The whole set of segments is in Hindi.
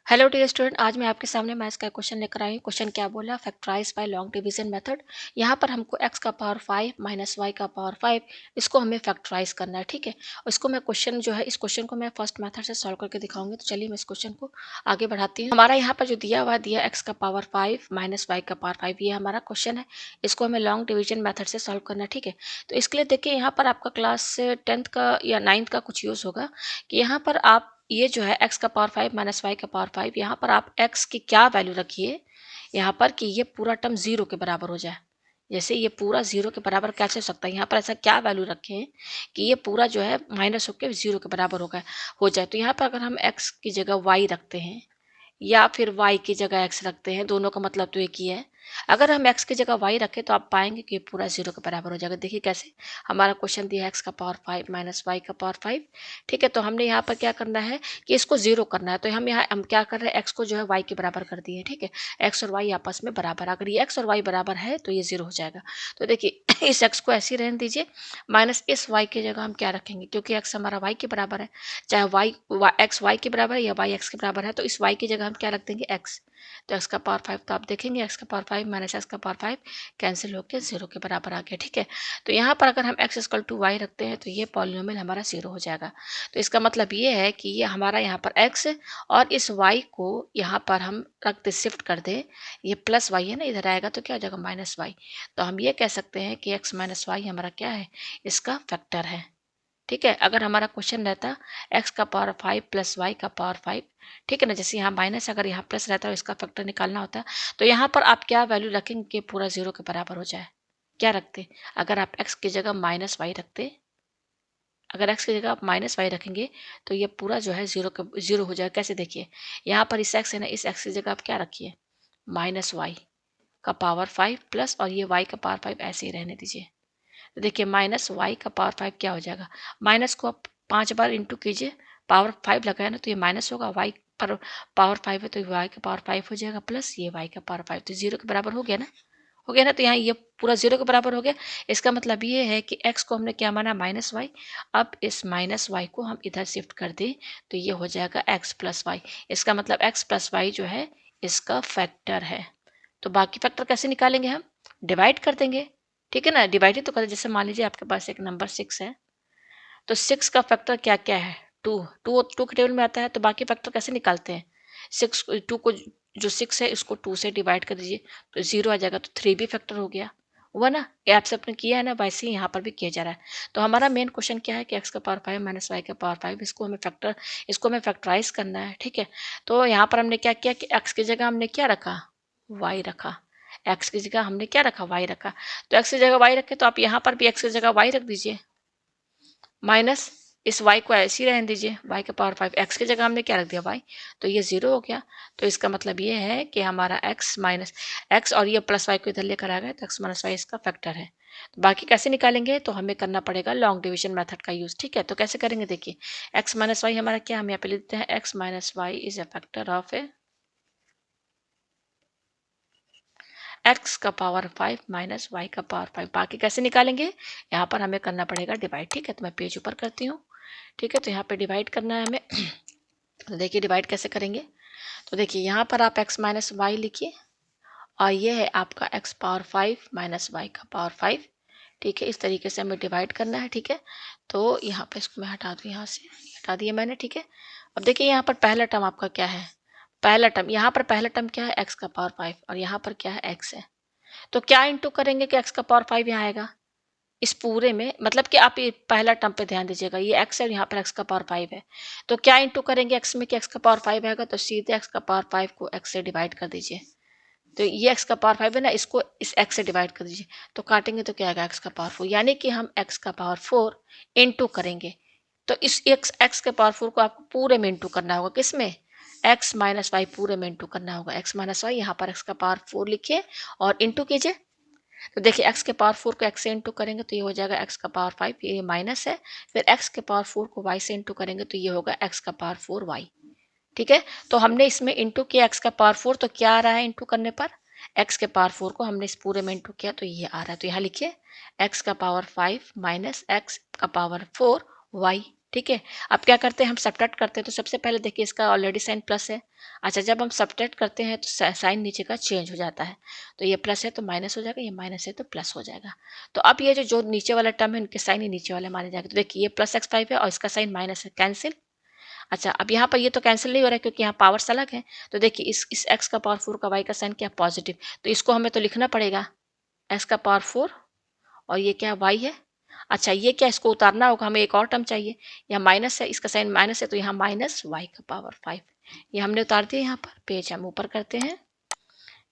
हेलो डियर स्टूडेंट, आज मैं आपके सामने मैथ्स का क्वेश्चन लेकर आई हूँ। क्वेश्चन क्या बोला? Factorise by long division method. यहाँ पर हमको x का पावर 5 माइनस वाई का पावर 5 इसको हमें फैक्टराइज करना है। ठीक है, इसको मैं क्वेश्चन जो है इस क्वेश्चन को मैं फर्स्ट मेथड से सॉल्व करके दिखाऊंगी। तो चलिए मैं इस क्वेश्चन को आगे बढ़ाती हूँ। हमारा यहाँ पर जो दिया हुआ दिया x का पावर 5 माइनस वाई का पावर 5, ये हमारा क्वेश्चन है। इसको हमें लॉन्ग डिवीजन मेथड से सॉल्व करना है। ठीक है, तो इसके लिए देखिए यहाँ पर आपका क्लास 10th का या 9th का कुछ यूज होगा कि यहाँ पर आप ये जो है x का पावर 5 माइनस वाई का पावर 5, यहाँ पर आप x की क्या वैल्यू रखिए यहाँ पर कि ये पूरा टर्म जीरो के बराबर हो जाए। जैसे ये पूरा जीरो के बराबर कैसे हो सकता है, यहाँ पर ऐसा क्या वैल्यू रखें कि ये पूरा जो है माइनस होकर जीरो के बराबर हो जाए। तो यहाँ पर अगर हम x की जगह y रखते हैं या फिर y की जगह x रखते हैं, दोनों का मतलब तो एक ही है। अगर हम x की जगह y रखें तो आप पाएंगे कि पूरा जीरो के बराबर हो जाएगा। देखिए कैसे, हमारा क्वेश्चन दिया है x का पावर 5 माइनस वाई का पावर 5। ठीक है, तो हमने यहाँ पर क्या करना है कि इसको जीरो करना है। तो हम क्या कर रहे हैं, x को जो है y के बराबर कर दिए। ठीक है, x और y आपस में बराबर, अगर ये x और y बराबर है तो ये जीरो हो जाएगा। तो देखिए इस x को ऐसे ही रहने दीजिए, माइनस इस y की जगह हम क्या रखेंगे, क्योंकि x हमारा y के बराबर है। चाहे x y के बराबर है या y x के बराबर है, तो इस y की जगह हम क्या रख देंगे, x। तो x का पावर 5, तो आप देखेंगे x का पावर 5 माइनस x का पावर 5 कैंसिल होकर जीरो के बराबर आ गया। ठीक है, तो यहाँ पर अगर हम x इक्वल टू वाई रखते हैं तो ये पॉलिनोमियल हमारा जीरो हो जाएगा। तो इसका मतलब ये है कि ये हमारा यहाँ पर x और इस y को यहाँ पर हम रख दे, शिफ्ट कर दे। ये प्लस y है ना, इधर आएगा तो क्या हो जाएगा, माइनस वाई। तो हम ये कह सकते हैं कि x माइनस वाई हमारा क्या है, इसका फैक्टर है। ठीक है, अगर हमारा क्वेश्चन रहता x का पावर 5 प्लस वाई का पावर 5, ठीक है ना, जैसे यहाँ माइनस अगर यहाँ प्लस रहता है इसका फैक्टर निकालना होता है, तो यहाँ पर आप क्या वैल्यू रखेंगे कि पूरा जीरो के बराबर हो जाए। क्या रखते, अगर आप x की जगह माइनस वाई रखते, अगर x की जगह आप माइनस वाई रखेंगे तो ये पूरा जो है जीरो हो जाएगा। कैसे, देखिए यहाँ पर इस x है ना, इस x की जगह आप क्या रखिए, माइनस वाई का पावर 5 प्लस और ये y का पावर 5 ऐसे ही रहने दीजिए। तो देखिए माइनस वाई का पावर 5 क्या हो जाएगा, माइनस को आप 5 बार इंटू कीजिए, पावर 5 लगाया ना तो ये माइनस होगा, वाई पर पावर 5 है तो वाई का पावर 5 हो जाएगा प्लस ये वाई का पावर 5, तो जीरो के बराबर हो गया ना, हो गया ना। तो यहाँ ये पूरा जीरो के बराबर हो गया। इसका मतलब ये है कि x को हमने क्या माना, माइनस वाई। अब इस माइनस वाई को हम इधर शिफ्ट कर दें तो ये हो जाएगा x प्लस वाई। इसका मतलब x प्लस वाई जो है इसका फैक्टर है। तो बाकी फैक्टर कैसे निकालेंगे, हम डिवाइड कर देंगे। ठीक है ना, डिवाइड ही तो करें। जैसे मान लीजिए आपके पास एक नंबर 6 है, तो 6 का फैक्टर क्या क्या है, टू। टू के टेबल में आता है, तो बाकी फैक्टर कैसे निकालते हैं, 2 को, जो 6 है इसको 2 से डिवाइड कर दीजिए तो जीरो आ जाएगा, तो 3 भी फैक्टर हो गया, हुआ ना। ये आपसे आपने किया है ना, वैसे ही यहाँ पर भी किया जा रहा है। तो हमारा मेन क्वेश्चन क्या है कि x का पावर 5 माइनस वाई का पावर 5, इसको हमें फैक्टराइज करना है। ठीक है, तो यहाँ पर हमने क्या किया कि x की जगह हमने क्या रखा, y रखा। x की जगह हमने क्या रखा, y रखा। तो x की जगह y रखे तो आप यहाँ पर भी x की जगह y रख दीजिए, माइनस इस y को ऐसे ही रहने दीजिए, y का पावर 5, x की जगह हमने क्या रख दिया, y। तो ये जीरो हो गया। तो इसका मतलब ये है कि हमारा x माइनस x और ये प्लस y को इधर लेकर आ गए, तो x माइनस वाई इसका फैक्टर है। तो बाकी कैसे निकालेंगे, तो हमें करना पड़ेगा लॉन्ग डिवीजन मेथड का यूज। ठीक है, तो कैसे करेंगे, देखिए x माइनस वाई हमारा क्या, हम यहाँ पे लिखते हैं x minus y is a factor of x का पावर 5 माइनस वाई का पावर 5। बाकी कैसे निकालेंगे, यहाँ पर हमें करना पड़ेगा डिवाइड। ठीक है, तो मैं पेज ऊपर करती हूँ। ठीक है, तो यहाँ पे डिवाइड करना है हमें। तो देखिए डिवाइड कैसे करेंगे, तो देखिए यहाँ पर आप x माइनस वाई लिखिए और ये है आपका x पावर 5 माइनस वाई का पावर 5। ठीक है, इस तरीके से हमें डिवाइड करना है। ठीक है, तो यहाँ पे इसको मैं हटा दूँ, यहाँ से हटा दिया मैंने। ठीक है, अब देखिए यहाँ पर पहला टर्म आपका क्या है, पहला टर्म, यहाँ पर पहला टर्म क्या है, x का पावर 5 और यहाँ पर क्या है, x है। तो क्या इंटू करेंगे कि x का पावर 5 यहाँ आएगा इस पूरे में, मतलब कि आप ये पहला टर्म पे ध्यान दीजिएगा, ये x है और यहाँ पर x का पावर 5 है। तो क्या इंटू करेंगे x में कि x का पावर 5 आएगा, तो सीधे x का पावर 5 को x से डिवाइड कर दीजिए। तो ये x का पावर 5 है ना, इसको इस x से डिवाइड कर दीजिए, तो काटेंगे तो क्या आएगा, x का पावर 4, यानी कि हम x का पावर 4 इंटू करेंगे। तो इस x के पावर 4 को आपको पूरे में इंटू करना होगा, किसमें, x माइनस वाई पूरे में इंटू करना होगा। x माइनस वाई, यहाँ पर x का पावर 4 लिखिए और इंटू कीजिए। तो देखिए x के पावर 4 को x से इंटू करेंगे तो ये हो जाएगा x का पावर 5, ये माइनस है। फिर x के पावर 4 को y से इंटू करेंगे तो ये होगा x का पावर 4y। ठीक है, तो हमने इसमें इंटू किया x का पावर 4, तो क्या आ रहा है इंटू करने पर, x के पावर 4 को हमने इस पूरे में इंटू किया तो ये आ रहा है। तो यहाँ लिखिए x का पावर 5 माइनस x का पावर 4y। ठीक है। अब क्या करते हैं, हम सब्ट्रैक्ट करते हैं, तो सबसे पहले देखिए इसका ऑलरेडी साइन प्लस है। अच्छा, जब हम सब्ट्रैक्ट करते हैं तो साइन नीचे का चेंज हो जाता है, तो ये प्लस है तो माइनस हो जाएगा, ये माइनस है तो प्लस हो जाएगा। तो अब ये जो नीचे वाला टर्म है उनके साइन ही नीचे वाले माने जाएंगे। तो देखिए ये प्लस एक्स फाइव है और इसका साइन माइनस है, कैंसिल। अच्छा, अब यहाँ पर ये तो कैंसिल नहीं हो रहा है क्योंकि यहाँ पावर्स अलग है। तो देखिए इस एक्स का पावर 4 का वाई का साइन क्या पॉजिटिव, तो इसको हमें तो लिखना पड़ेगा एक्स का पावर 4 और ये क्या वाई है। अच्छा, ये क्या, इसको उतारना होगा, हमें एक और टर्म चाहिए। यहाँ माइनस है, इसका साइन माइनस है, तो यहाँ माइनस वाई का पावर 5, ये हमने उतार दिया। यहाँ पर पेज हम ऊपर करते हैं,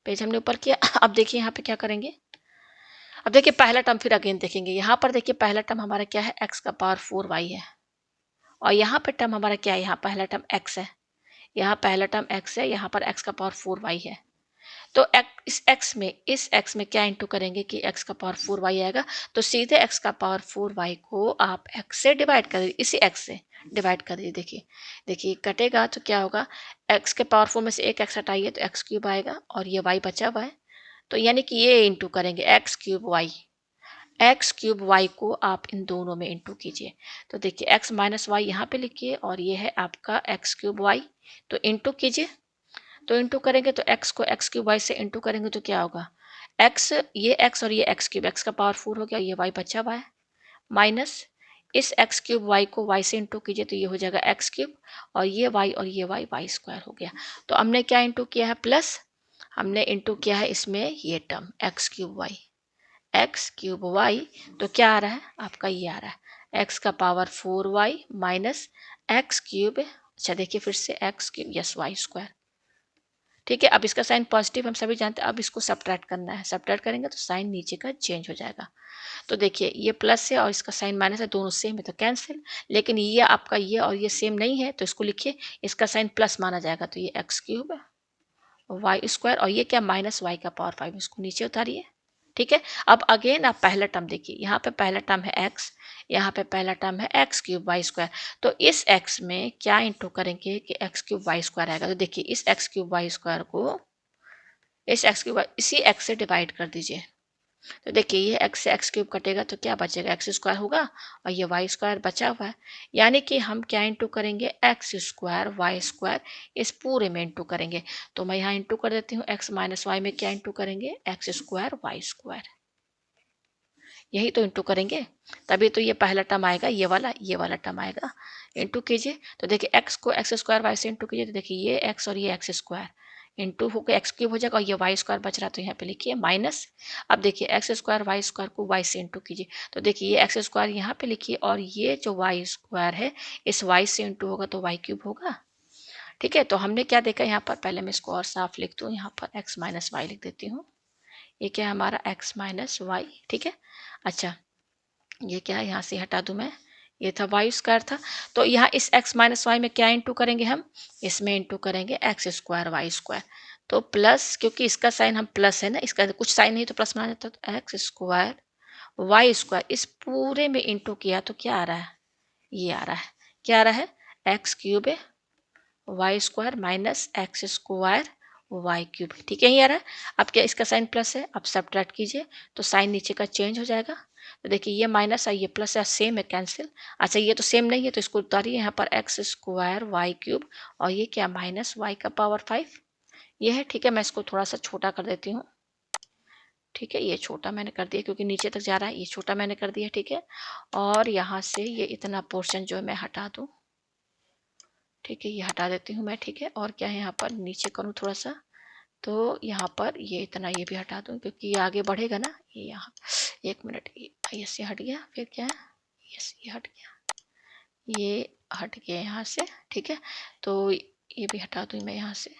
पेज हमने ऊपर किया। अब देखिए यहाँ पे क्या करेंगे, अब देखिए पहला टर्म फिर अगेन देखेंगे। यहाँ पर देखिए पहला टर्म हमारा क्या है, एक्स का पावर 4 वाई है, और यहाँ पे टर्म हमारा क्या है, यहाँ पहला टर्म एक्स है, यहाँ पहला टर्म एक्स है, यहाँ पर एक्स का पावर 4 वाई है। तो इस एक्स में क्या इंटू करेंगे कि एक्स का पावर 4 वाई आएगा, तो सीधे एक्स का पावर 4 वाई को आप एक्स से डिवाइड कर दीजिए, इसी एक्स से डिवाइड कर दीजिए। देखिए देखिए कटेगा तो क्या होगा, एक्स के पावर 4 में से एक एक्स हटाइए तो एक्स क्यूब आएगा, और ये वाई बचा हुआ है, तो यानी कि ये इंटू करेंगे x cube y. X cube y को आप इन दोनों में इंटू कीजिए, तो देखिए एक्स माइनस वाई यहाँ पे लिखिए, और ये है आपका एक्स क्यूब वाई, तो इंटू कीजिए। तो इंटू करेंगे तो एक्स को एक्स क्यूब वाई से इंटू करेंगे तो क्या होगा, एक्स, ये एक्स और ये एक्स क्यूब, एक्स का पावर 4 हो गया, ये वाई बचा हुआ है, माइनस इस एक्स क्यूब वाई को वाई से इंटू कीजिए, तो ये हो जाएगा एक्स क्यूब, और ये वाई वाई स्क्वायर हो गया। तो हमने क्या इंटू किया है, प्लस, हमने इंटू किया है इसमें ये term x cube y, x cube y, तो क्या आ रहा है आपका, ये आ रहा है एक्स का power 4 y minus x cube. अच्छा देखिए फिर से x cube, yes y square, ठीक है। अब इसका साइन पॉजिटिव हम सभी जानते हैं, अब इसको सब्ट्रैक्ट करना है, सब्ट्रैक्ट करेंगे तो साइन नीचे का चेंज हो जाएगा। तो देखिए ये प्लस है और इसका साइन माइनस है, दोनों सेम है तो कैंसिल। लेकिन ये आपका ये और ये सेम नहीं है, तो इसको लिखिए, इसका साइन प्लस माना जाएगा, तो ये एक्स क्यूब वाई स्क्वायर, और ये क्या माइनस वाई का पावर 5, इसको नीचे उतारिए, ठीक है। अब अगेन आप पहला टर्म देखिए, यहाँ पे पहला टर्म है एक्स, यहाँ पे पहला टर्म है एक्स क्यूब वाई स्क्वायर, तो इस एक्स में क्या इंटू करेंगे कि एक्स क्यूब वाई स्क्वायर आएगा। तो देखिए इस एक्स क्यूब वाई स्क्वायर को इस एक्स क्यूब इसी एक्स से डिवाइड कर दीजिए, तो देखिए ये एक्स से एक्स क्यूब कटेगा तो क्या बचेगा, एक्स स्क्वायर होगा, और ये वाई स्क्वायर बचा हुआ है। यानी कि हम क्या इंटू करेंगे, एक्स स्क्वायर वाई स्क्वायर, इस पूरे में इंटू करेंगे। तो मैं यहाँ इंटू कर देती हूँ, एक्स माइनस वाई में क्या इंटू करेंगे, एक्स स्क्वायर वाई स्क्वायर, यही तो इंटू करेंगे, तभी तो ये पहला टर्म आएगा, ये वाला टर्म आएगा। इंटू कीजिए, तो देखिए एक्स को एक्स स्क्वायर वाई से इंटू कीजिए, तो देखिए ये एक्स और ये एक्स स्क्वायर इंटू होकर एक्स क्यूब हो जाएगा, और ये वाई स्क्वायर बच रहा, तो यहाँ पे लिखिए माइनस। अब देखिए एक्स स्क्वायर वाई स्क्वायर को वाई से इंटू कीजिए, तो देखिए ये एक्स स्क्वायर यहाँ पे लिखिए, और ये जो वाई स्क्वायर है इस वाई से इंटू होगा तो वाई क्यूब होगा, ठीक है। तो हमने क्या देखा यहाँ पर, पहले मैं इसको और साफ लिख दूँ, यहाँ पर एक्स माइनस वाई लिख देती हूँ, ये क्या है हमारा एक्स माइनस वाई, ठीक है। अच्छा, ये क्या है, यहाँ से हटा दूं मैं, ये था वाई स्क्वायर था, तो यहाँ इस एक्स माइनस वाई में क्या इंटू करेंगे हम, इसमें इंटू करेंगे एक्स स्क्वायर वाई स्क्वायर, तो प्लस, क्योंकि इसका साइन हम प्लस है ना, इसका कुछ साइन नहीं तो प्लस माना जाता, तो एक्स स्क्वायर वाई स्क्वायर इस पूरे में इंटू किया तो क्या आ रहा है, ये आ रहा है, क्या आ रहा है, x cube y square minus x square y cube, ठीक है, ये आ रहा है। अब क्या, इसका साइन प्लस है, अब सब्ट्रैक्ट कीजिए तो साइन नीचे का चेंज हो जाएगा, तो देखिए ये माइनस है, ये प्लस है, सेम है, कैंसिल। अच्छा, ये तो सेम नहीं है तो इसको उतारिए, यहाँ पर एक्स स्क्वायर वाई क्यूब, और ये क्या माइनस वाई का पावर 5, ये है, ठीक है। मैं इसको थोड़ा सा छोटा कर देती हूँ, ठीक है, ये छोटा मैंने कर दिया क्योंकि नीचे तक जा रहा है, ये छोटा मैंने कर दिया, ठीक है। और यहाँ से ये इतना पोर्शन जो है मैं हटा दूँ, ठीक है, ये हटा देती हूँ मैं, ठीक है। और क्या है, यहाँ पर नीचे करूँ थोड़ा सा, तो यहाँ पर ये इतना ये भी हटा दूँ क्योंकि ये आगे बढ़ेगा ना, ये यहाँ, एक मिनट, ये से हट गया, फिर क्या है, यस ये हट गया, ये हट गया यहाँ से, ठीक है। तो ये भी हटा दूँ मैं यहाँ से,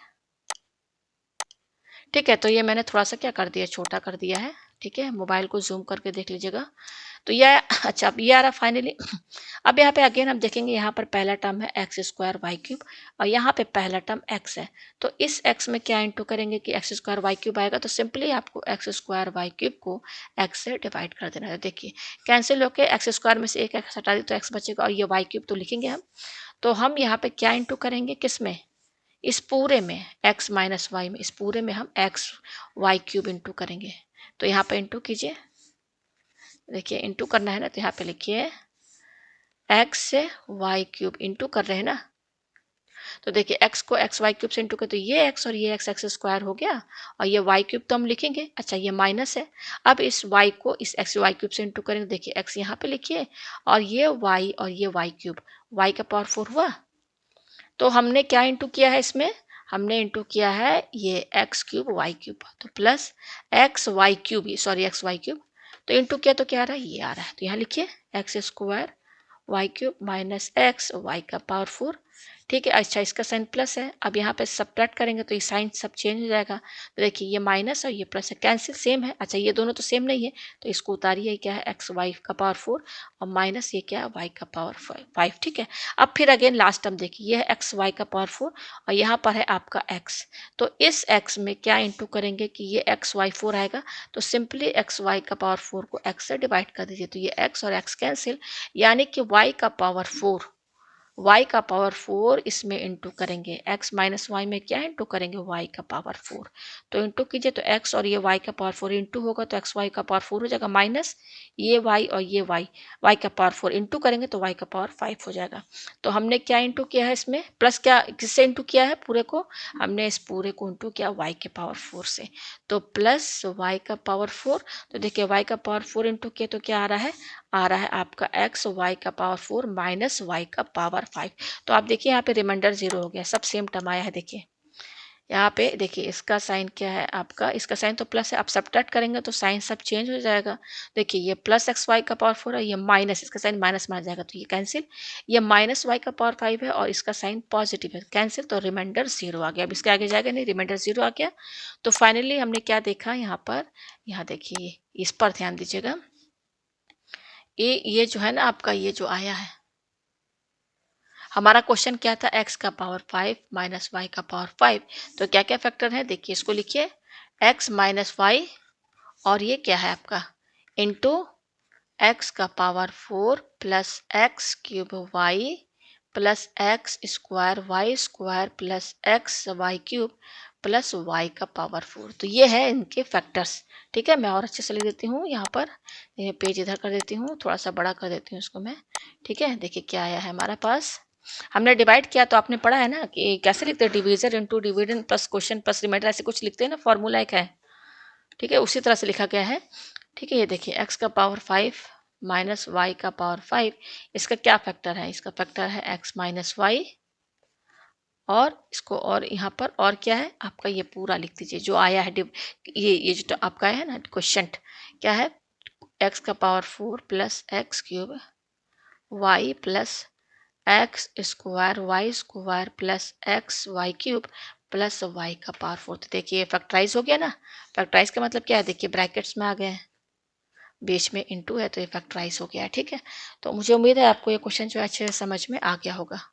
ठीक है। तो ये मैंने थोड़ा सा क्या कर दिया, छोटा कर दिया है, ठीक है। मोबाइल को जूम करके देख लीजिएगा, तो यह अच्छा, अब ये आ रहा फाइनली। अब यहाँ पे अगेन हम देखेंगे, यहाँ पर पहला टर्म है एक्स स्क्वायर वाई क्यूब, और यहाँ पे पहला टर्म एक्स है, तो इस एक्स में क्या इंटू करेंगे कि एक्स स्क्वायर वाई क्यूब आएगा, तो सिंपली आपको एक्स स्क्वायर वाई क्यूब को एक्स से डिवाइड कर देना है। देखिए कैंसिल होकर एक्स स्क्वायर में से एक एक्स हटा दी तो एक्स बचेगा, और ये वाई क्यूब तो लिखेंगे हम, तो हम यहाँ पे क्या इंटू करेंगे, किस में, इस पूरे में x माइनस वाई में, इस पूरे में हम एक्स वाई क्यूब इंटू करेंगे, तो यहाँ पे इंटू कीजिए, देखिए इंटू करना है ना, तो यहाँ पे लिखिए एक्स से वाई क्यूब इंटू कर रहे हैं ना, तो देखिए एक्स को एक्स वाई क्यूब से इंटू कर, तो ये एक्स और ये एक्स एक्स स्क्वायर हो गया, और ये वाई क्यूब तो हम लिखेंगे, अच्छा ये माइनस है। अब इस वाई को इस एक्स वाई क्यूब से इंटू करेंगे, देखिए एक्स यहाँ पे लिखिए और ये वाई क्यूब, वाई का पावर 4 हुआ। तो हमने क्या इंटू किया है इसमें, हमने इंटू किया है ये एक्स क्यूब वाई क्यूब, तो plus x y cube, sorry x y cube, तो इंटू किया तो क्या आ रहा है, ये आ रहा है, तो यहाँ लिखिए x square y cube minus x y का पावर 4। ठीक है, अच्छा इसका साइन प्लस है, अब यहाँ पे सब्ट्रैक्ट करेंगे तो ये साइन सब चेंज हो जाएगा, तो देखिए ये माइनस और ये प्लस है, कैंसिल सेम है, अच्छा ये दोनों तो सेम नहीं है, तो इसको उतारिए, क्या है एक्स वाई का पावर 4 और माइनस ये क्या है वाई का पावर 5। ठीक है, अब फिर अगेन लास्ट टर्म देखिए, ये है एक्स वाई का पावर 4 और यहाँ पर है आपका एक्स, तो इस एक्स में क्या इंटू करेंगे कि ये एक्स वाई 4 आएगा, तो सिंपली एक्स वाई का पावर 4 को एक्स से डिवाइड कर दीजिए, तो ये एक्स और एक्स कैंसिल, यानी कि y का पावर 4, y का पावर 4 इसमें इंटू करेंगे, x माइनस वाई में क्या इंटू करेंगे y का पावर 4, तो इंटू कीजिए तो x और ये y का पावर 4 इंटू होगा तो एक्स वाई का पावर 4 हो जाएगा, माइनस ये y और ये y का पावर 4 इंटू करेंगे तो y का पावर 5 हो जाएगा। तो हमने क्या इंटू किया है इसमें, प्लस क्या किससे इंटू किया है, पूरे को, हमने इस पूरे को इंटू किया y के पावर 4 से, तो प्लस y का पावर 4, तो देखिए y का पावर 4 इंटू किया तो क्या आ रहा है आपका एक्स वाई का पावर 4 माइनस वाई का पावर 5। तो आप देखिए यहाँ पे रिमाइंडर 0 हो गया, सब सेम टर्म आया है, देखिए यहाँ पे देखिए इसका साइन क्या है आपका, इसका साइन तो प्लस है, आप सब्ट्रैक्ट करेंगे तो साइन सब चेंज हो जाएगा, देखिए ये प्लस एक्स वाई का पावर 4 है, ये माइनस, इसका साइन माइनस में आ जाएगा तो ये कैंसिल, ये माइनस वाई का पावर 5 है और इसका साइन पॉजिटिव है, कैंसिल, तो रिमाइंडर 0 आ गया, अब इसके आगे जाएगा नहीं, रिमाइंडर 0 आ गया। तो फाइनली हमने क्या देखा यहाँ पर, यहाँ देखिए इस पर ध्यान दीजिएगा, ये जो है ना आपका, ये जो आया है हमारा क्वेश्चन क्या था, x का पावर 5 माइनस वाई का पावर 5, तो क्या क्या फैक्टर है देखिए, इसको लिखिए x माइनस वाई और ये क्या है आपका इंटू एक्स का power 4 plus x cube y plus x square y square plus x y cube plus y का पावर 4, तो ये है इनके फैक्टर्स। ठीक है, मैं और अच्छे से लिख देती हूँ यहाँ पर, ये पेज इधर कर देती हूँ, थोड़ा सा बड़ा कर देती हूँ इसको मैं। ठीक है, देखिए क्या आया है हमारे पास, हमने डिवाइड किया तो आपने पढ़ा है ना कि कैसे लिखते हैं, division into dividend plus question plus reminder, ऐसे कुछ लिखते हैं ना, फॉर्मूला एक है। ठीक है, उसी तरह से लिखा गया है। ठीक है, ये देखिए एक्स का पावर 5 माइनस वाई का पावर 5, इसका क्या फैक्टर है, इसका फैक्टर है एक्स माइनस वाई, और इसको और यहाँ पर और क्या है आपका, ये पूरा लिख दीजिए जो आया है, ये जो आपका है ना क्वेश्चन, क्या है एक्स का power 4 plus x cube y plus x square y square plus x y cube plus y का पावर 4, तो देखिए फैक्टराइज हो गया ना, फैक्टराइज का मतलब क्या है, देखिए ब्रैकेट्स में आ गए हैं, बीच में इनटू है तो ये फैक्टराइज हो गया है। ठीक है, तो मुझे उम्मीद है आपको ये क्वेश्चन जो है अच्छे से समझ में आ गया होगा।